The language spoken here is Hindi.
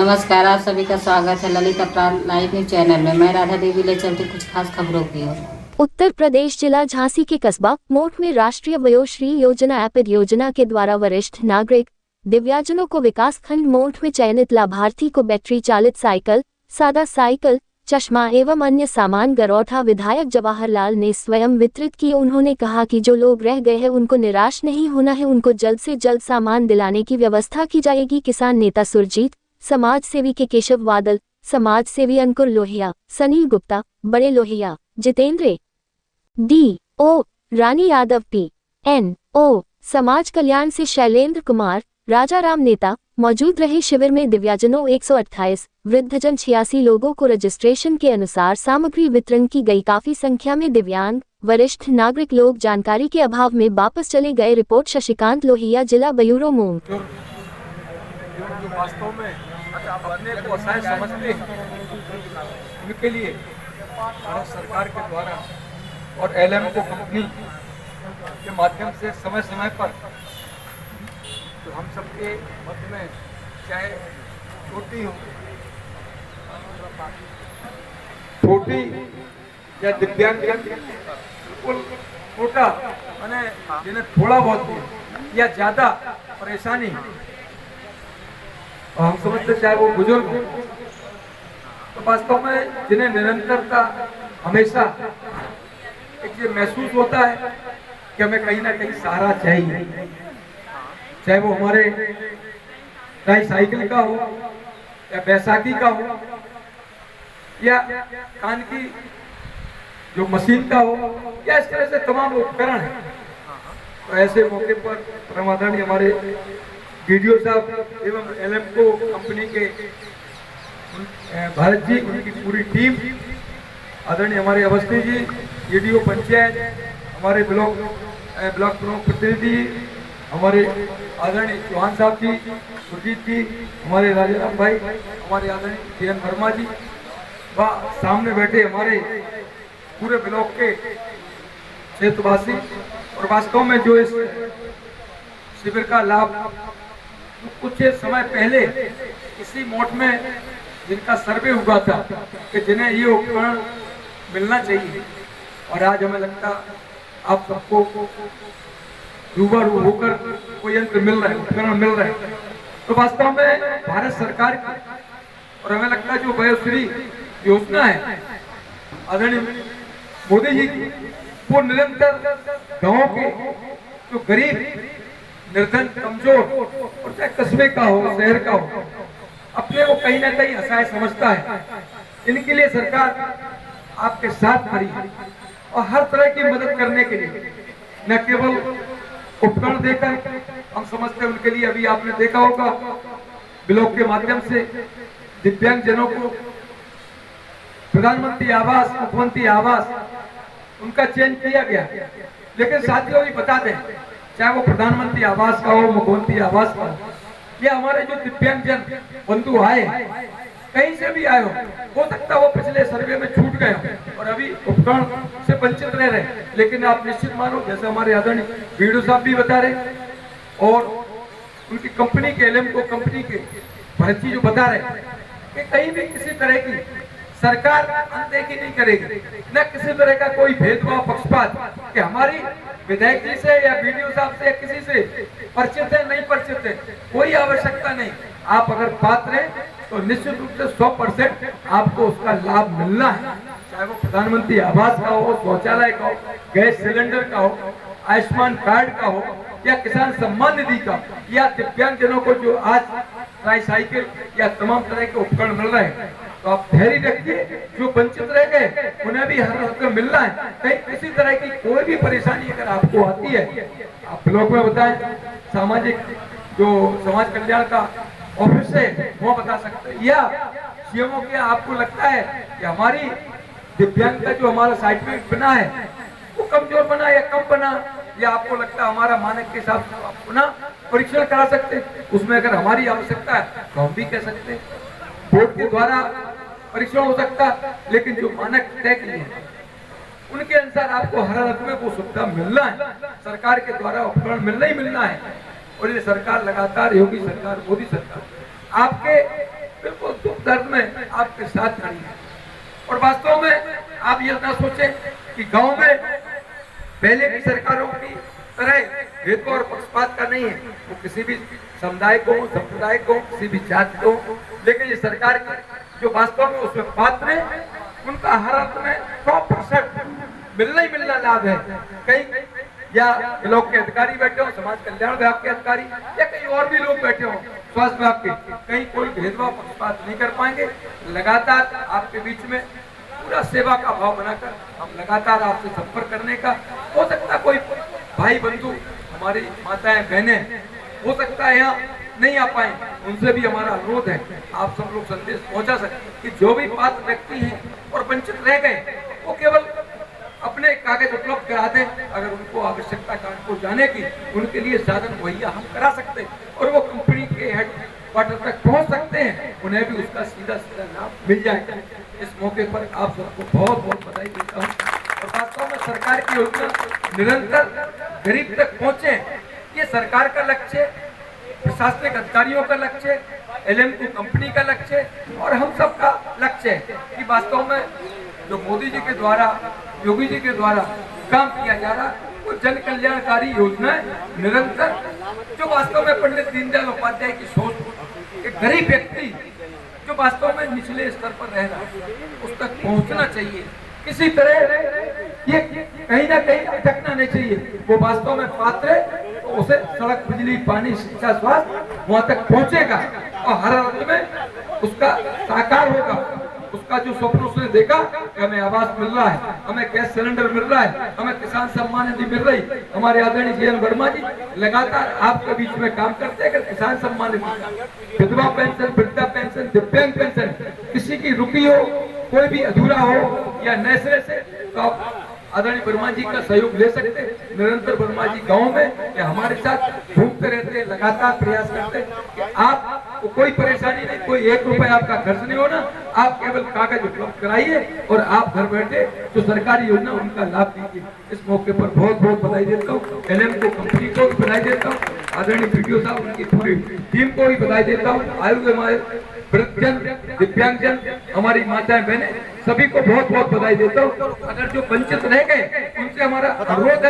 नमस्कार, आप सभी का स्वागत है ललित अपराध लाइव न्यूज चैनल में। मैं राधा देवी ले चलती कुछ खास खबरों की ओर। उत्तर प्रदेश जिला झांसी के कस्बा मोठ में राष्ट्रीय वयोश्री योजना एपिड योजना के द्वारा वरिष्ठ नागरिक दिव्यांगजनों को विकासखंड मोठ में चयनित लाभार्थी को बैटरी चालित साइकिल, सादा साइकिल, चश्मा एवं अन्य सामान गरौठा विधायक जवाहरलाल ने स्वयं वितरित किए। उन्होंने कहा कि जो लोग रह गए हैं उनको निराश नहीं होना है, उनको जल्द से जल्द सामान दिलाने की व्यवस्था की जाएगी। किसान नेता सुरजीत, समाज सेवी के केशव वादल, समाज सेवी अंकुर लोहिया, सनील गुप्ता, बड़े लोहिया, जितेंद्र D.O. रानी यादव P.N.O. समाज कल्याण से शैलेंद्र कुमार, राजाराम नेता मौजूद रहे। शिविर में दिव्यांगजनों 128, वृद्धजन 86 लोगों को रजिस्ट्रेशन के अनुसार सामग्री वितरण की गई। काफी संख्या में दिव्यांग वरिष्ठ नागरिक लोग जानकारी के अभाव में वापस चले गए। रिपोर्ट शशिकांत लोहिया, जिला ब्यूरो मूंग। जो वास्तव में अपने को असहाय समझते हैं उनके लिए भारत सरकार के द्वारा और एलएमको कंपनी के माध्यम से समय समय पर तो हम सबके मध्य में चाहे छोटी या दिव्यांग बिल्कुल छोटा मैंने जिन्हें थोड़ा बहुत या ज्यादा परेशानी और हम समझते चाहे वो बुजुर्ग हो तो वास्तव में जिन्हें निरंतरता हमेशा एक ये महसूस होता है कि हमें कहीं ना कहीं सहारा चाहिए, चाहे वो हमारे साइकिल का हो या बैसाखी का हो या कान की जो मशीन का हो या इस तरह से तमाम उपकरण है। तो ऐसे मौके पर परमादरणीय हमारे वीडियो साहब एवं एलएमको कंपनी के भारत जी, उनकी पूरी टीम, आदरणीय हमारे अवस्थी जी, वीडियो पंचायत, हमारे ब्लॉक प्रमुख प्रतिनिधि, हमारे आदरणीय चौहान साहब जी, सुरजीत जी, हमारे राजाराम भाई, हमारे आदरणीय DN वर्मा जी, व सामने बैठे हमारे पूरे ब्लॉक के क्षेत्रवासी। और वास्तव में जो इस शिविर का लाभ कुछ समय पहले इसी मोठ में जिनका सर्वे हुआ था कि जिन्हें ये उपकरण मिलना चाहिए, और आज हमें लगता आप सबको रूबरू होकर कोई यंत्र मिल रहा है, उपकरण मिल रहे हैं। तो वास्तव में भारत सरकार की और हमें लगता है जो वयोश्री योजना है आदरणीय मोदी जी की, वो निरंतर गांव के जो गरीब निर्धन कमजोर और चाहे कस्बे का हो शहर का हो अपने को कहीं ना कहीं असहाय समझता है, इनके लिए सरकार आपके साथ खड़ी है और हर तरह की मदद करने के लिए न केवल उपकरण देकर, हम समझते हैं उनके लिए अभी आपने देखा होगा ब्लॉक के माध्यम से दिव्यांग जनों को प्रधानमंत्री आवास, मुख्यमंत्री आवास उनका चयन किया गया। लेकिन साथियों भी बता दें, चाहे वो प्रधानमंत्री आवास का हो, मुख्यमंत्री आवास का हो, या हमारे जो दिव्यांग जन बंधु आए कहीं से भी आए हो सकता है वो पिछले सर्वे में छूट गए और अभी उपकरण से वंचित रह रहे, लेकिन आप निश्चित मानो जैसे हमारे आदरणीय वीडियो साहब भी बता रहे और उनकी कंपनी के एलएमको कंपनी के भरत जो बता रहे कि कहीं भी किसी तरह की सरकार अनदेखी नहीं करेगी, न किसी तरह का कोई भेदभाव पक्षपात कि हमारी विधायक जी से या वीडियो साहब से या किसी से परिचित है नहीं परिचित है, कोई आवश्यकता नहीं। आप अगर पात्र हैं तो निश्चित रूप से 100% आपको उसका लाभ मिलना है, चाहे वो प्रधानमंत्री आवास का हो, शौचालय का हो, गैस सिलेंडर का हो, आयुष्मान कार्ड का हो या किसान सम्मान निधि का, या दिव्यांग जनों को जो आज ट्राईसाइकिल या तमाम तरह के उपकरण मिल रहे हैं। तो आप धैर्य रखिए, जो वंचित रह गए उन्हें भी हर हक में मिलना है। कहीं किसी तरह की कोई भी परेशानी अगर आपको आती है आप ब्लॉक में बताएं, सामाजिक जो समाज कल्याण का ऑफिस है वो बता सकते हैं, या सीएमओ के आपको लगता है कि हमारी दिव्यांग का जो हमारा सर्टिफिकेट बना है वो कमजोर बना या कम बना, या आपको लगता है हमारा मानक के हिसाब से आप पुनः परीक्षण करा सकते हैं, उसमें अगर हमारी आवश्यकता है तो हम भी कह सकते हैं। बोर्ड के द्वारा परीक्षण हो सकता है, लेकिन जो मानक तय किए हैं उनके अनुसार आपको हर हालत में वो सुविधा मिलना है, सरकार के द्वारा उपकरण मिलना ही मिलना है। और ये सरकार लगातार, योगी सरकार, मोदी सरकार आपके आपके साथ खड़ी है। और वास्तव में आप ये ना सोचें कि गांव में पहले की सरकारों की तरह भेदभाव और पक्षपात का नहीं है, वो किसी भी समुदाय को, संप्रदाय को, किसी भी जाति को, लेकिन ये सरकार की जो वास्तव में उसमें पात्र है उनका हर अर्थ में 100% मिलना ही मिलना लाभ है। कहीं या ब्लॉक के अधिकारी बैठे हो, समाज कल्याण विभाग के अधिकारी या कहीं और भी लोग बैठे हो स्वास्थ्य विभाग के, कहीं कोई भेदभाव पक्षपात नहीं कर पाएंगे। लगातार आपके बीच में पूरा सेवा का भाव बनाकर हम लगातार आपसे संपर्क करने का, हो सकता कोई भाई बंधु हमारी माताएं बहनें हो सकता है यहाँ नहीं आ पाए, उनसे भी हमारा अनुरोध है आप सब लोग संदेश पहुंचा सकते कि जो भी पात्र व्यक्ति हैं और वंचित रह गए वो केवल अपने कागज उपलब्ध करा दें। अगर उनको आवश्यकता कानपुर जाने की, उनके लिए साधन मुहैया हम करा सकते हैं और वो कंपनी के हेडक्वार्टर तक पहुंच सकते हैं, उन्हें भी उसका सीधा सीधा लाभ मिल जाएगा। इस मौके पर आप सबको बहुत बहुत बधाई देता हूँ। और वास्तव में सरकार की योजना निरंतर गरीब तक पहुंचे, ये सरकार का लक्ष्य, प्रशासनिक अधिकारियों का लक्ष्य, एलएमटी कंपनी का लक्ष्य और हम सब का लक्ष्य है कि वास्तव में जो मोदी जी के द्वारा, योगी जी के द्वारा काम किया जा रहा वो जन कल्याणकारी योजनाएं निरंतर, जो वास्तव में पंडित दीनदयाल उपाध्याय की सोच, एक गरीब व्यक्ति जो वास्तव में निचले स्तर पर रह रहा है उस तक पहुंचना चाहिए। किसी तरह ये कहीं ना कहीं अटकना नहीं चाहिए। वो वास्तव में पात्र है तो उसे सड़क, बिजली, पानी, शिक्षा, स्वास्थ्य वहां तक पहुंचेगा और हर अर्थ में उसका साकार होगा। उसका जो स्वप्न उसने देखा कि हमें आवास मिल रहा है, हमें गैस सिलेंडर मिल रहा है, हमें किसान सम्मान निधि मिल रही, हमारे आदरणीय जीएन वर्मा जी लगातार आपके बीच में काम करते हैं। अगर किसान सम्मान निधि, विधवा पेंशन, वृद्धा पेंशन, दिव्यांग पेंशन किसी की रुकी हो, कोई भी अधूरा हो या नए सिरे से, तो आप आदरणीय वर्मा जी का सहयोग ले सकते हैं। निरंतर वर्मा जी गांव में या हमारे साथ घूमते रहते हैं, लगातार प्रयास करते हैं कि आपको कोई परेशानी नहीं, कोई 1 रुपए आपका खर्च नहीं होना, आप केवल कागज उपलब्ध कराइए और आप घर बैठे जो सरकारी योजना उनका लाभ दीजिए। इस मौके पर बहुत बहुत बधाई देता हूँ, एलएम को, कंपनी को भी बधाई देता हूँ, आदरणीय वीडियो साहब, उनकी पूरी टीम को भी बधाई देता हूँ। आयु हमारे वृद्धजन, दिव्यांगजन, हमारी माताएं बहनें, सभी को बहुत बहुत बधाई देता हूँ। अगर जो वंचित रह गए उनसे हमारा अनुरोध है